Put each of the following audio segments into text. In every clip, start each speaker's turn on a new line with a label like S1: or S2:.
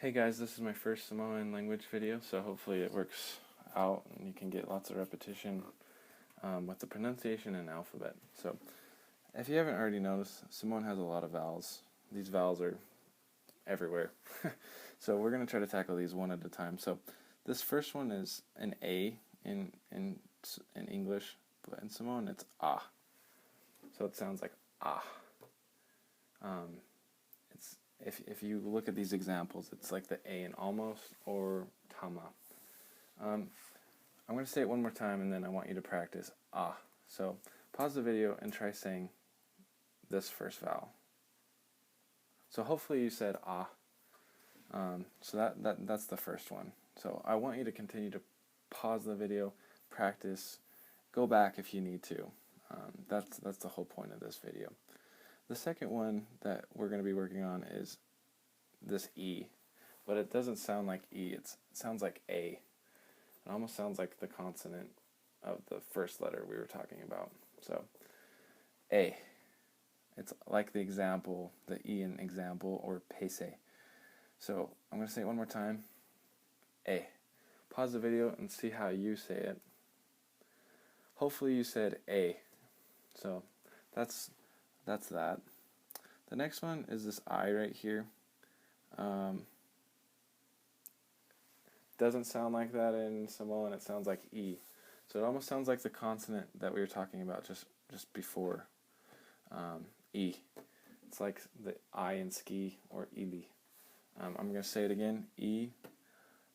S1: Hey guys, this is my first Samoan language video, so hopefully it works out and you can get lots of repetition with the pronunciation and alphabet. So, if you haven't already noticed, Samoan has a lot of vowels. These vowels are everywhere. So we're going to try to tackle these one at a time. So, this first one is an A in English, but in Samoan it's ah. So it sounds like ah. If you look at these examples, it's like the A in almost or tama. I'm going to say it one more time and then I want you to practice ah. So pause the video and try saying this first vowel. So hopefully you said ah. So that's the first one. So I want you to continue to pause the video, practice, go back if you need to. That's the whole point of this video. The second one that we're going to be working on is this E, but it doesn't sound like E, it sounds like A. It almost sounds like the consonant of the first letter we were talking about. So, A. It's like the example, the E in example, or pese. So, I'm going to say it one more time. A. Pause the video and see how you say it. Hopefully you said A. So, that's that. The next one is this I right here. Doesn't sound like that in Samoan, it sounds like E. So it almost sounds like the consonant that we were talking about just before. E. It's like the I in ski or ili. I'm going to say it again. E.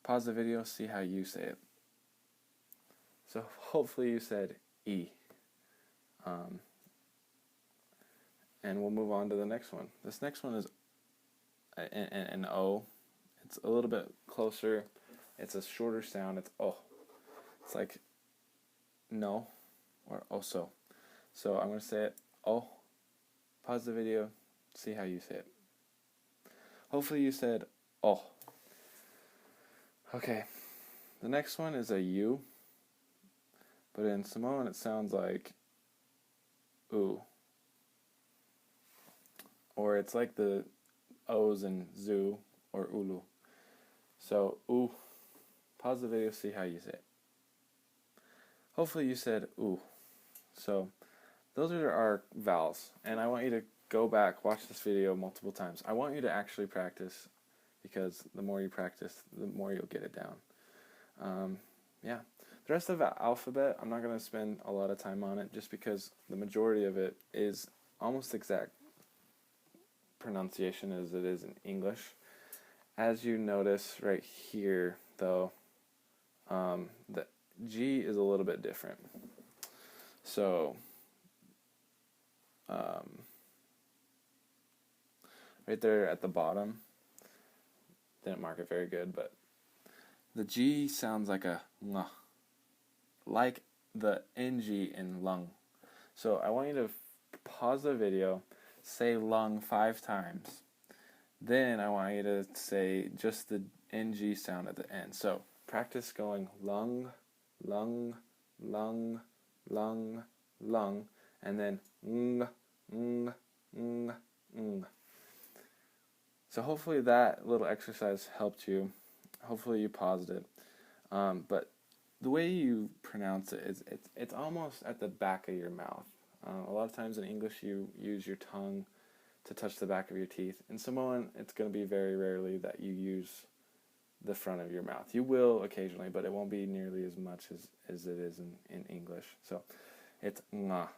S1: Pause the video, see how you say it. So hopefully you said E. And we'll move on to the next one. This next one is an O. It's a little bit closer. It's a shorter sound. It's O. It's like no or oso. So I'm going to say it O. Pause the video. See how you say it. Hopefully you said O. Okay. The next one is a U. But in Samoan it sounds like U. Or it's like the O's in zoo or ulu. So, oo. Pause the video, see how you say it. Hopefully you said oo. So, those are our vowels. And I want you to go back, watch this video multiple times. I want you to actually practice, because the more you practice, the more you'll get it down. Yeah. The rest of the alphabet, I'm not going to spend a lot of time on it, just because the majority of it is almost exact pronunciation as it is in English. As you notice right here, though, the G is a little bit different. So, right there at the bottom, didn't mark it very good, but the G sounds like a ng, like the NG in lung. So I want you to pause the video, say lung 5 times. Then I want you to say just the NG sound at the end. So practice going lung, lung, lung, lung, lung, and then ng, ng, ng, ng. So hopefully that little exercise helped you. Hopefully you paused it. But the way you pronounce it is it's almost at the back of your mouth. A lot of times in English you use your tongue to touch the back of your teeth. In Samoan, it's going to be very rarely that you use the front of your mouth. You will occasionally, but it won't be nearly as much as it is in English. So it's nga.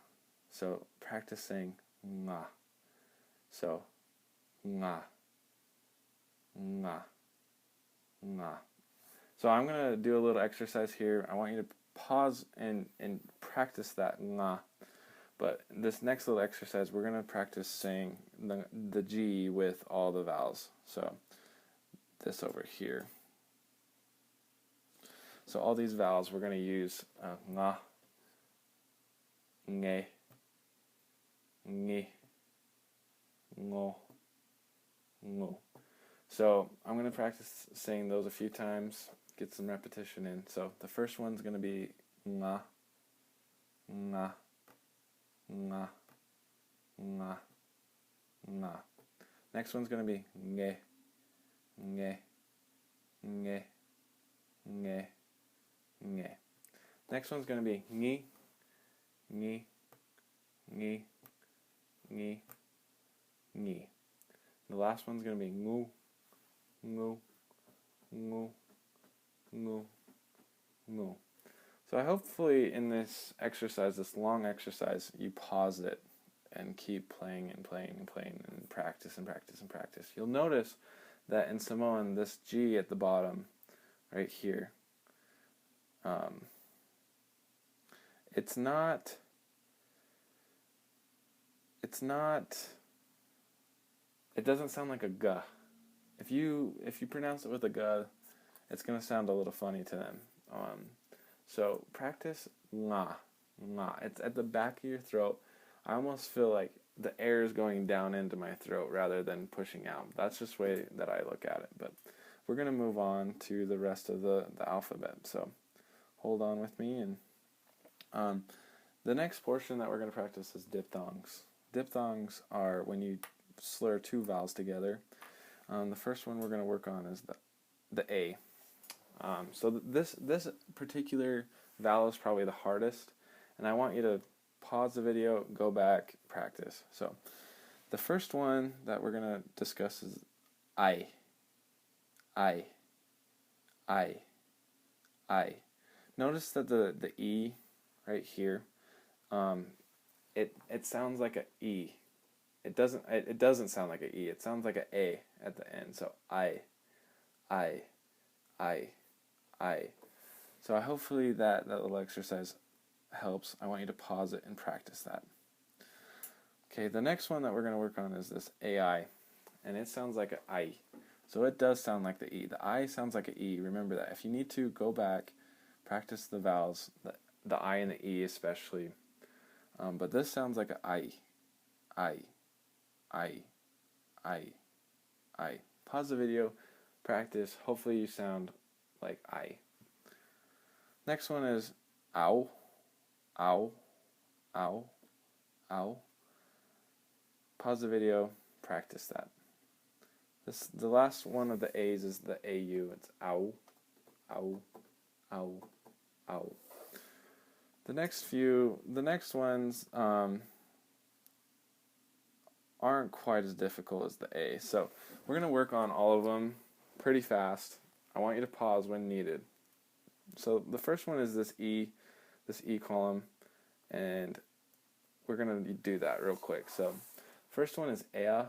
S1: So practice saying nga. So nga, nga, nga. So I'm going to do a little exercise here. I want you to pause and practice that nga. But this next little exercise, we're going to practice saying the G with all the vowels. So this over here. So all these vowels, we're going to use nga, nge, ngi, ngo, ngo. So I'm going to practice saying those a few times, get some repetition in. So the first one's going to be nga, nga, nga, nga, nga. Next one's going to be nge, nge, nge, nge, nge. Next one's going to be ngi, ngi, ngi, ngi, ngi. The last one's going to be ngu, ngu, ngu, ngu, ngu. So hopefully in this exercise, this long exercise, you pause it and keep playing and playing and playing and practice and practice and practice. You'll notice that in Samoan, this G at the bottom, right here, it doesn't sound like a G. If you pronounce it with a G, it's going to sound a little funny to them. So practice nga, nga. It's at the back of your throat. I almost feel like the air is going down into my throat rather than pushing out. That's just the way that I look at it. But we're going to move on to the rest of the alphabet. So hold on with me. And the next portion that we're going to practice is diphthongs. Diphthongs are when you slur two vowels together. The first one we're going to work on is the A. So this particular vowel is probably the hardest, and I want you to pause the video, go back, practice. So the first one that we're going to discuss is I. I. I. I. Notice that the E right here, it sounds like a E. It doesn't sound like a E. It sounds like a at the end. So I. So hopefully that little exercise helps. I want you to pause it and practice that. Okay, the next one that we're going to work on is this AI, and it sounds like an I. So it does sound like the E. The I sounds like an E. Remember that. If you need to, go back, practice the vowels, the I and the E especially. But this sounds like an I. Pause the video, practice. Hopefully you sound like I. Next one is ow, ow, ow, ow. Pause the video, practice that. The last one of the A's is the AU. It's ow, ow, ow, ow. The next ones aren't quite as difficult as the A. So we're going to work on all of them pretty fast. I want you to pause when needed. So the first one is this E column, and we're going to do that real quick. So first one is ea,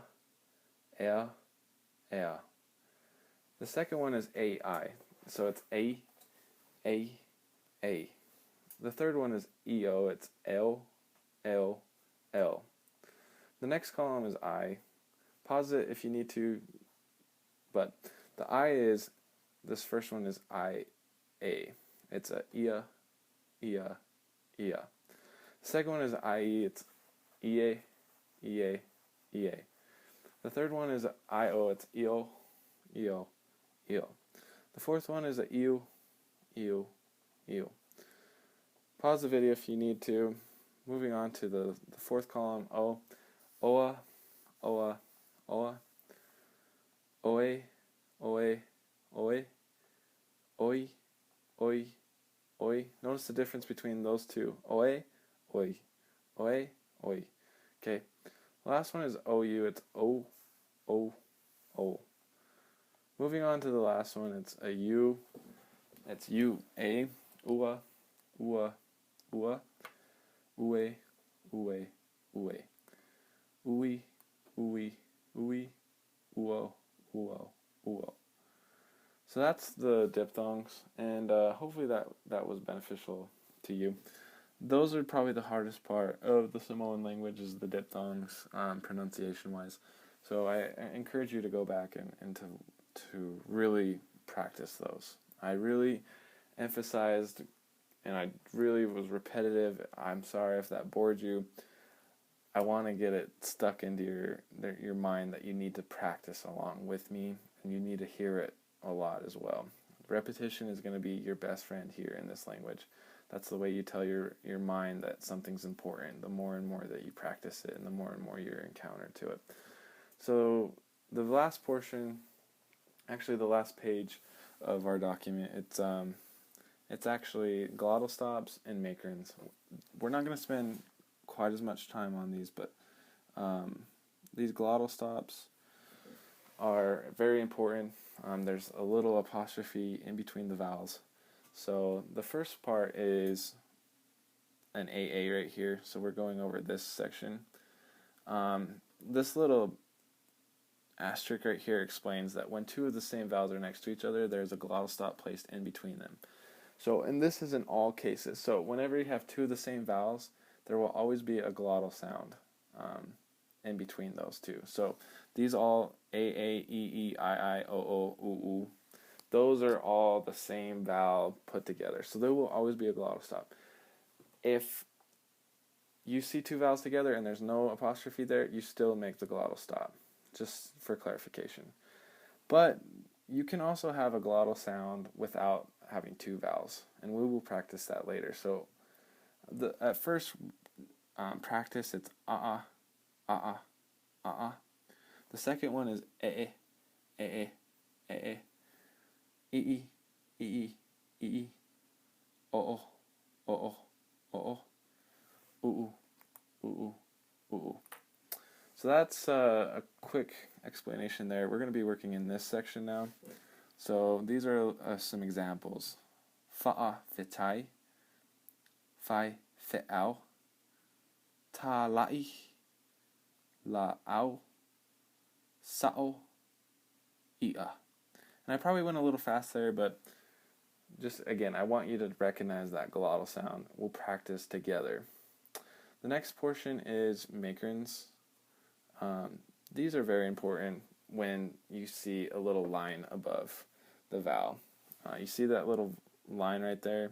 S1: ea, ea. The second one is AI. So it's A. The third one is EO. It's L. The next column is I. Pause it if you need to, but the I is, this first one is IA. It's a ia. The second one is IE. It's EA. The third one is IO. It's EO. The fourth one is a EU. Pause the video if you need to. Moving on to the fourth column, O. Oa. Oe. Notice the difference between those two. Oe. Okay. Last one is OU. It's O. Moving on to the last one, it's a U. It's U-A. Ua. Ue. Ui. Uo. So that's the diphthongs, and hopefully that was beneficial to you. Those are probably the hardest part of the Samoan language, is the diphthongs, pronunciation-wise. So I encourage you to go back and to really practice those. I really emphasized, and I really was repetitive. I'm sorry if that bored you. I want to get it stuck into your mind that you need to practice along with me, and you need to hear it a lot as well. Repetition is going to be your best friend here in this language. That's the way you tell your mind that something's important, the more and more that you practice it, and the more and more you're encountered to it. So the last portion, actually the last page of our document. It's actually glottal stops and makerins. We're not going to spend quite as much time on these, but these glottal stops are very important. There's a little apostrophe in between the vowels. So the first part is an AA right here. So we're going over this section. This little asterisk right here explains that when two of the same vowels are next to each other, there's a glottal stop placed in between them. So, and this is in all cases. So whenever you have two of the same vowels, there will always be a glottal sound in between those two. So these all A, E, E, I, O, O, U, those are all the same vowel put together. So there will always be a glottal stop. If you see two vowels together and there's no apostrophe there, you still make the glottal stop, just for clarification. But you can also have a glottal sound without having two vowels, and we will practice that later. So at first practice, it's ah. The second one is eh, ee, oh, ooh. So that's a quick explanation there. We're going to be working in this section now. So these are some examples. Fa'a fitai, fai fi'au, ta la'i, la'au, sa'o, i'a. And I probably went a little fast there, but just again, I want you to recognize that glottal sound. We'll practice together. The next portion is makerins. These are very important when you see a little line above the vowel. You see that little line right there?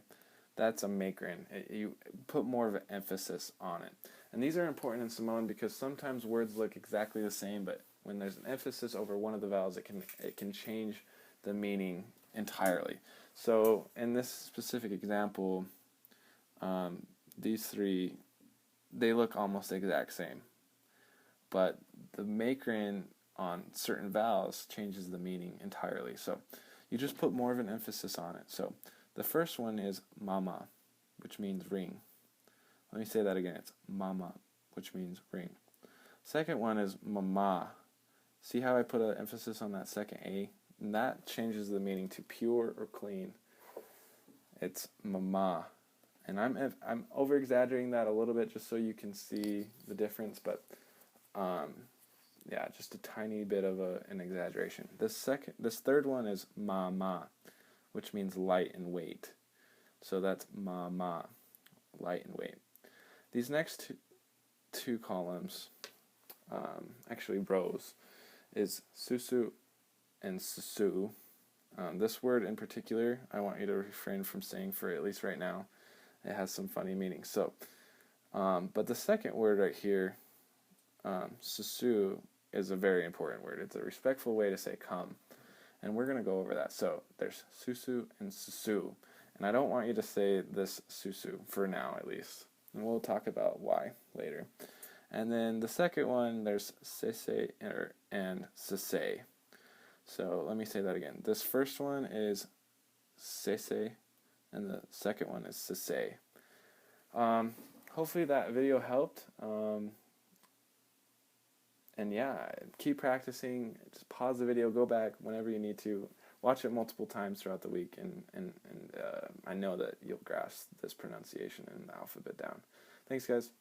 S1: That's a makerin. You put more of an emphasis on it. And these are important in Samoan because sometimes words look exactly the same, but when there's an emphasis over one of the vowels, it can change the meaning entirely. So in this specific example, these three, they look almost the exact same. But the makerin on certain vowels changes the meaning entirely. So you just put more of an emphasis on it. So the first one is mama, which means ring. Let me say that again. It's mama, which means ring. Second one is mama. See how I put an emphasis on that second A? And that changes the meaning to pure or clean. It's mama. And I'm over-exaggerating that a little bit just so you can see the difference, but yeah, just a tiny bit of an exaggeration. This third one is ma, which means light and weight. So that's ma, light and weight. These next two columns, actually rows, is susu and susu. This word in particular, I want you to refrain from saying for at least right now. It has some funny meanings. So, but the second word right here, susu, is a very important word. It's a respectful way to say come. And we're going to go over that. So there's susu and susu. And I don't want you to say this susu, for now at least. And we'll talk about why later. And then the second one, there's sese and sese. So let me say that again. This first one is sese, and the second one is sese. Hopefully that video helped. And yeah, keep practicing. Just pause the video, go back whenever you need to. Watch it multiple times throughout the week, and I know that you'll grasp this pronunciation and the alphabet down. Thanks, guys.